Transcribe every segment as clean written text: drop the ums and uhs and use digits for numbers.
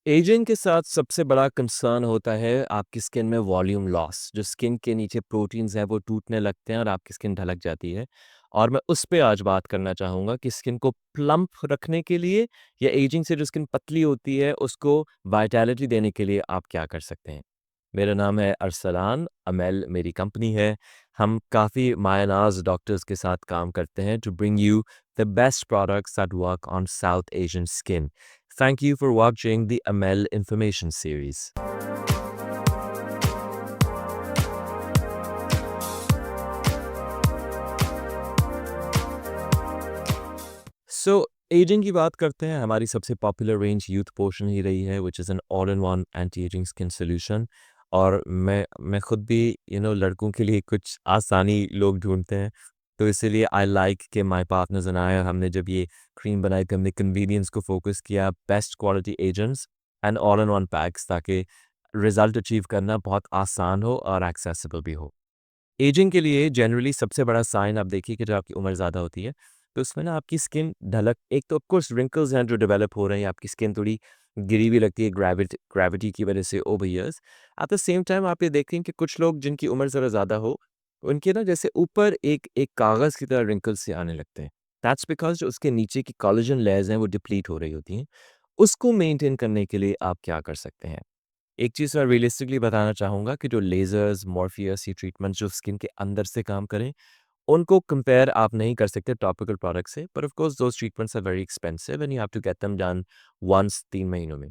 Ageing के साथ सबसे बड़ा कंसर्न होता है आपकी स्किन में वॉल्यूम लॉस। जो स्किन के नीचे प्रोटीन्स हैं वो टूटने लगते हैं और आपकी स्किन ढलक जाती है। और मैं उस पे आज बात करना चाहूँगा कि स्किन को प्लम्प रखने के लिए या एजिंग से जो स्किन पतली होती है उसको वाइटैलिटी देने के लिए आप क्या कर सकते हैं। मेरा नाम है अरसलान, अमेल मेरी कंपनी है। हम काफ़ी मायनाज़ डॉक्टर्स के साथ काम करते हैं to bring you the best products that work on South Asian skin. Thank you for watching the Amel Information Series. So ageing की बात करते हैं। हमारी सबसे पॉपुलर रेंज यूथ पोर्शन ही रही है which is an all in one anti ageing skin solution. और मैं खुद भी लड़कों के लिए कुछ आसानी लोग ढूंढते हैं, तो इसीलिए आई लाइक कि माय पार्टनर्स एंड आई हमने जब ये क्रीम बनाई तो हमने कन्वीनियंस को फोकस किया, best quality agents and all in one PACS, ताकि रिजल्ट अचीव करना बहुत आसान हो और एक्सेसिबल भी हो। एजिंग के लिए जनरली सबसे बड़ा साइन आप देखिए कि जब आपकी उम्र ज़्यादा होती है, तो उसमें ना आपकी स्किन ढलक, एक तो ऑफ कोर्स रिंकल्स हैं जो डेवलप हो रहे हैं, आपकी स्किन थोड़ी गिरी हुई लगती है ग्रेविटी की वजह से over years. At the same time आप ये देखते हैं कि कुछ लोग जिनकी उम्र ज़रा ज़्यादा हो, उनके ना जैसे ऊपर एक एक कागज़ की तरह रिंकल्स से आने लगते हैं। दैट्स बिकॉज़ जो उसके नीचे की कोलेजन लेयर्स हैं वो डिप्लीट हो रही होती हैं। उसको मेंटेन करने के लिए आप क्या कर सकते हैं? एक चीज़ मैं रियलिस्टिकली बताना चाहूँगा कि जो लेज़र्स, मॉर्फियस, ये ट्रीटमेंट जो स्किन के अंदर से काम करें, उनको कंपेयर आप नहीं कर सकते टॉपिकल प्रोडक्ट से। But of course those treatments are very expensive and you have to get them done once 3 महीनों में।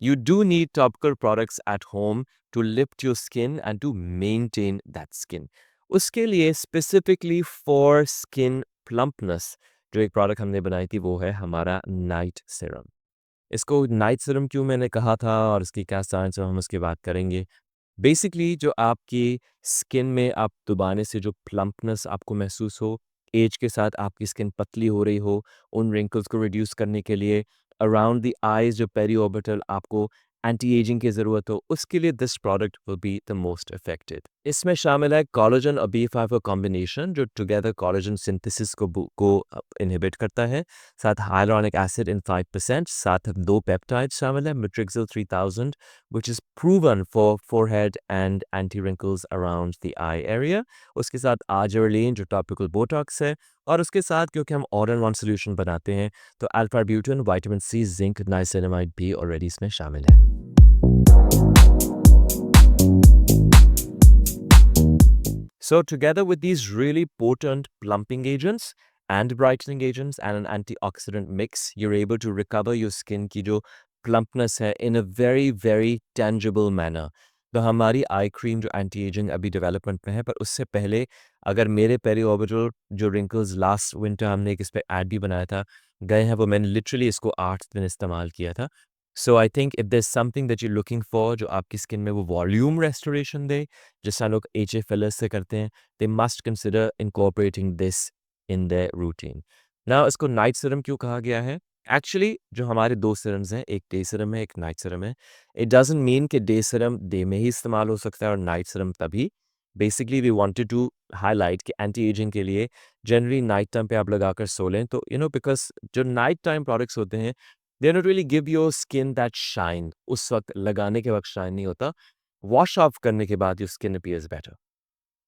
You do need topical products at home to lift your skin and to maintain that skin. उसके लिए specifically for skin plumpness जो एक product हमने बनाई थी वो है हमारा नाइट सीरम। इसको नाइट सीरम क्यों मैंने कहा था और इसकी क्या साइंस है हम उसकी बात करेंगे। बेसिकली जो आपकी स्किन में आप दबाने से जो प्लम्पनेस आपको महसूस हो, एज के साथ आपकी स्किन पतली हो रही हो, उन रिंकल्स को रिड्यूस करने के लिए अराउंड द आईज़ जो पेरिऑर्बिटल आपको एंटी एजिंग की ज़रूरत हो, उसके लिए this product will be the most effective. इसमें शामिल है कोलेजन और बी5 का कॉम्बिनेशन जो टुगेदर कोलेजन सिंथेसिस को इनहिबिट करता है। साथ हाइलुरोनिक एसिड इन 5%, साथ 2 पेप्टाइड्स शामिल है, मेट्रिक्सिल 3000 which is proven for forehead and anti-wrinkles around the eye area। उसके साथ आजरलीन जो टॉपिकल बोटॉक्स है, और उसके साथ क्योंकि हम ऑल इन वन सोल्यूशन बनाते हैं तो alpha arbutin, vitamin C, zinc, niacinamide भी ऑलरेडी इसमें शामिल है। So together with these really potent plumping agents and brightening agents and an antioxidant mix, you're able to recover your skin की जो plumpness है in a very very tangible manner। तो हमारी eye cream जो anti ageing अभी development में है, पर उससे पहले अगर मेरे पेरिऑर्बिटल जो रिंकल्स लास्ट विंटर हमने एक इस पे ऐड भी बनाया था गए हैं, वो मैंने लिटरली इसको 8 दिन इस्तेमाल किया था। So I think if there something that you looking for जो आपकी स्किन में वो वॉल्यूम रेस्टोरेशन दे, जिससे लोग एच ए फिलर्स से करते हैं, they must consider incorporating this in their routine। Now इसको नाइट सीरम क्यों कहा गया है? एक्चुअली जो हमारे 2 सीरम्स हैं, एक डे सीरम है, एक नाइट सीरम है। इट डज़न्ट मीन कि डे सीरम डे में ही इस्तेमाल हो सकता है और नाइट सीरम तभी। Basically we wanted to highlight कि एंटी एजिंग के लिए जनरली नाइट टाइम पे आप लगाकर सो लें, तो बिकॉज़ जो नाइट टाइम प्रोडक्ट्स होते हैं, they not really give your skin that shine. उस वक़्त लगाने के वक़्त शाइन नहीं होता। वॉश ऑफ करने के बाद your skin appears better.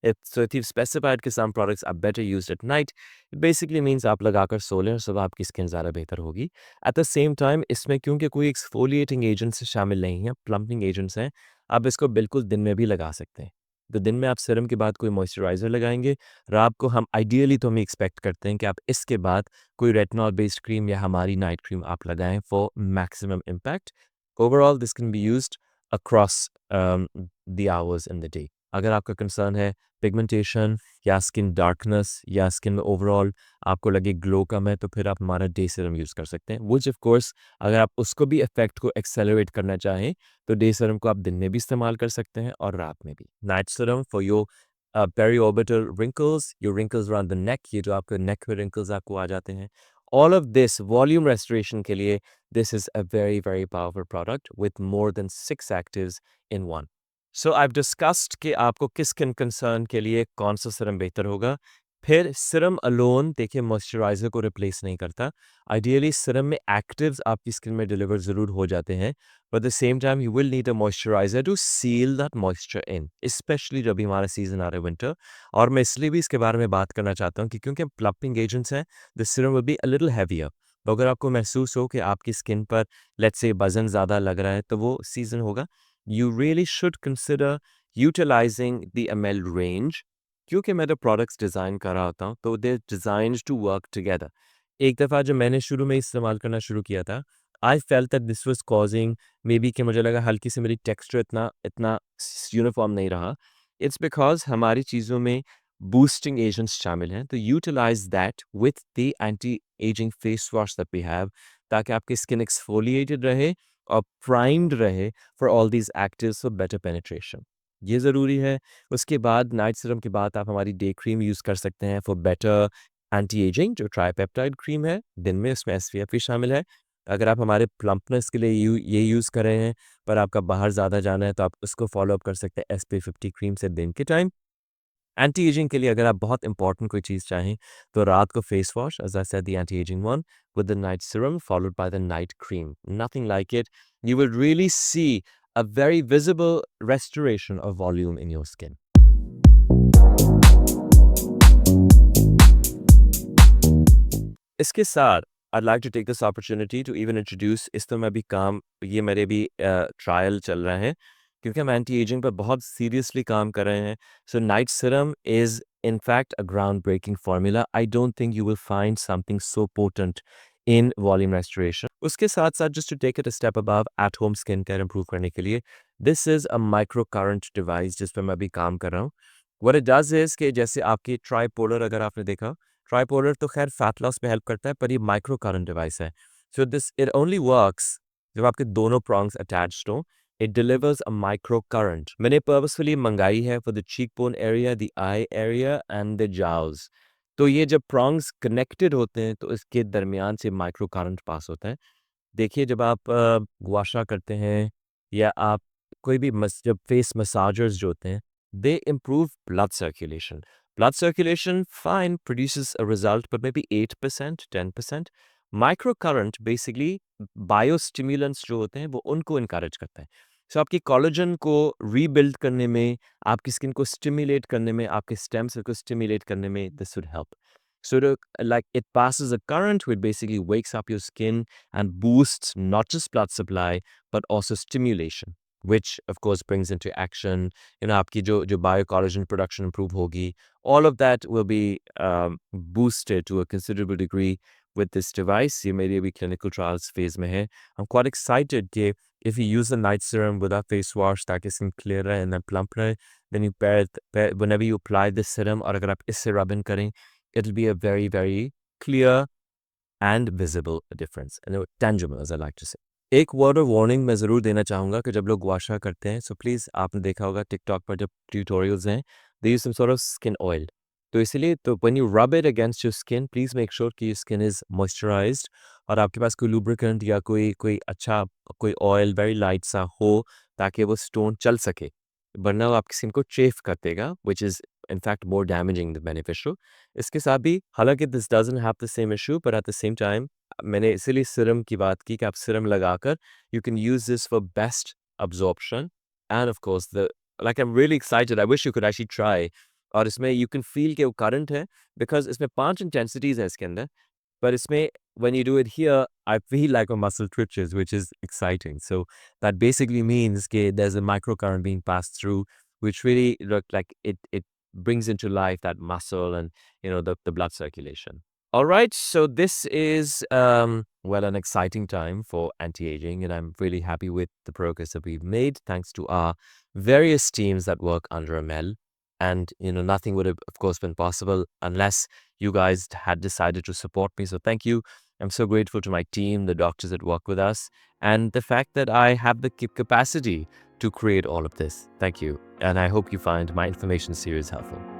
if you've specified कि some products are better used at night, it basically means आप लगाकर सो लें और सुबह आपकी स्किन ज़्यादा बेहतर होगी। At the same time इसमें क्योंकि कोई एक्सफोलिएटिंग एजेंट्स शामिल नहीं है, प्लम्पिंग एजेंट्स हैं, आप इसको बिल्कुल दिन में भी लगा सकते हैं। तो दिन में आप सीरम के बाद कोई मॉइस्चराइज़र लगाएँगे, रात को हम एक्सपेक्ट करते हैं कि आप इसके बाद कोई रेटिनॉल बेस्ड क्रीम या हमारी नाइट क्रीम आप लगाएँ for maximum impact. Overall this can be used across the hours in the day. अगर आपका कंसर्न है पिगमेंटेशन या स्किन डार्कनेस या स्किन में ओवरऑल आपको लगे ग्लो कम है, तो फिर आप हमारा डे सीरम यूज़ कर सकते हैं। विच ऑफ कोर्स अगर आप उसको भी इफेक्ट को एक्सेलरेट करना चाहें तो डे सीरम को आप दिन में भी इस्तेमाल कर सकते हैं और रात में भी। Night serum for your periorbital wrinkles, your wrinkles around the neck, ये जो आपके नेक में रिंकल्स आपको आ जाते हैं, all of this volume restoration के लिए this is a very very powerful product with more than 6 actives in one. So I have discussed कि आपको किस स्किन कंसर्न के लिए कौन सा सीरम बेहतर होगा। फिर सीरम अलोन देखिए मॉइस्चराइज़र को रिप्लेस नहीं करता। आइडियली सीरम में एक्टिव्स आपकी स्किन में डिलीवर ज़रूर हो जाते हैं, but the same time you will need a moisturiser to seal that moisture in, specially जब भी हमारा सीज़न आ रहा है विंटर। और मैं इसलिए भी इसके बारे में बात करना चाहता हूँ कि क्योंकि प्लम्पिंग एजेंट्स हैं, the serum will be a little heavier. तो अगर आपको महसूस हो कि आपकी स्किन पर लेट्स से वज़न ज़्यादा लग रहा है, तो वो सीज़न होगा। You really should consider utilising the ML range, क्योंकि मैं जब प्रोडक्ट्स डिज़ाइन कर रहा होता हूँ तो दे डिज़ाइन्ड टू वर्क टुगेदर। एक दफ़ा जब मैंने शुरू में इस्तेमाल करना शुरू किया था, I felt that this was causing may be कि मुझे लगा हल्की सी मेरी टेक्सचर इतना इतना यूनिफ़ॉर्म नहीं रहा। इट्स बिकॉज़ हमारी चीज़ों में बूस्टिंग एजेंट्स शामिल हैं, तो utilise that with the anti ageing face wash that we have, ताकि आपकी स्किन एक्सफोलिएटेड रहे और प्राइम्ड रहे for all these actives for better penetration. ये ज़रूरी है। उसके बाद नाइट सीरम के बाद आप हमारी डे क्रीम यूज़ कर सकते हैं फॉर बेटर एंटी एजिंग, जो ट्राइपेप्टाइड क्रीम है। दिन में उसमें एसपीएफ भी शामिल है। अगर आप हमारे प्लम्पनेस के लिए ये यूज़ कर रहे हैं, पर आपका बाहर ज़्यादा जाना है, तो आप उसको फ़ॉलो अप कर सकते हैं एसपीएफ 50 क्रीम से दिन के टाइम। एंटी एजिंग के लिए अगर आप बहुत इंपॉर्टेंट कोई चीज़ चाहें, तो रात को face wash, as I said the anti ageing one, with the night serum followed by the night cream. Nothing like it. You will really see a very visible restoration of volume in your skin. इसके साथ I'd like to take this opportunity to even introduce, इस तो मैं भी काम ये मेरे भी ट्रायल चल रहा है, क्योंकि हम एंटी एजिंग पर बहुत सीरियसली काम कर रहे हैं। So night serum is in fact a groundbreaking formula. I don't think you will find something so potent in volume restoration. उसके साथ साथ just to take it a step above, at home skin care improve करने के लिए, this is a microcurrent device जिस पर मैं अभी काम कर रहा हूँ। What it does is कि जैसे आपकी ट्राइपोलर अगर आपने देखा, ट्राइपोलर तो खैर फैट लॉस में हेल्प करता है, पर ये माइक्रो करंट डिवाइस है। So this it only works जब आपके दोनों प्रॉन्ग्स अटैच्ड हों। It delivers a micro current. मैंने पर्पसफुली मंगाई है for the cheek bone area, the eye area and the jaws. तो ये जब प्रॉन्ग्स कनेक्टेड होते हैं तो इसके दरमियान से माइक्रो करंट पास होता है। देखिए जब आप गुआशा करते हैं या आप कोई भी जब फेस मसाजर्स जो होते हैं, they improve blood circulation. Blood circulation fine produces a result पर may be 8% 10%। Micro current basically biostimulants जो होते हैं वो उनको इनकरेज करता है। सो आपकी कोलेजन को रीबिल्ड करने में, आपकी स्किन को स्टिमुलेट करने में, आपके स्टेम सेल को स्टिमुलेट करने में this would help. So like it passes a current which basically wakes up your skin and boosts not just blood supply but also stimulation, which of course brings into action, आपकी जो biocollagen production improve होगी, all of that will be boosted to a considerable degree with this device. ये मेरी अभी clinical trials phase में है. I'm quite excited कि if you use the night serum with a face wash ताकि skin clear रहे and then plump रहे, then you whenever you apply this serum और अगर आप इससे rub in करें, it'll be a very, very clear and visible difference, and tangible, as I like to say. एक word of warning मैं ज़रूर देना चाहूँगा कि जब लोग गुआशा करते हैं, सो प्लीज़ आपने देखा होगा टिकटॉक पर जब ट्यूटोरियल्स हैं, they use some sort of skin oil. तो इसीलिए तो when you rub it against your skin, please make sure कि योर स्किन इज़ मॉइस्चराइज्ड और आपके पास कोई लुब्रिकेंट या कोई कोई अच्छा कोई ऑयल वेरी लाइट सा हो ताकि वो स्टोन चल सके, वरना वो आपकी स्किन को चेफ कर देगा, which is in fact more damaging than beneficial. इसके साथ भी हालांकि this doesn't have the same issue, but at the same time मैंने इसीलिए सीरम की बात की कि आप सीरम लगाकर you can use this for best absorption, and of course the like I'm really excited. I wish you could actually try. और इसमें you can feel कि वो current है because इसमें 5 intensities है इसके अंदर, but इसमें when you do it here, I feel like a muscle twitches, which is exciting. So that basically means that there's a microcurrent being passed through, which really look like it brings into life that muscle and the blood circulation. All right, so this is well an exciting time for anti-aging, and I'm really happy with the progress that we've made thanks to our various teams that work under Amel. And nothing would have, of course, been possible unless you guys had decided to support me. So thank you. I'm so grateful to my team, the doctors that work with us, and the fact that I have the capacity to create all of this. Thank you. And I hope you find my information series helpful.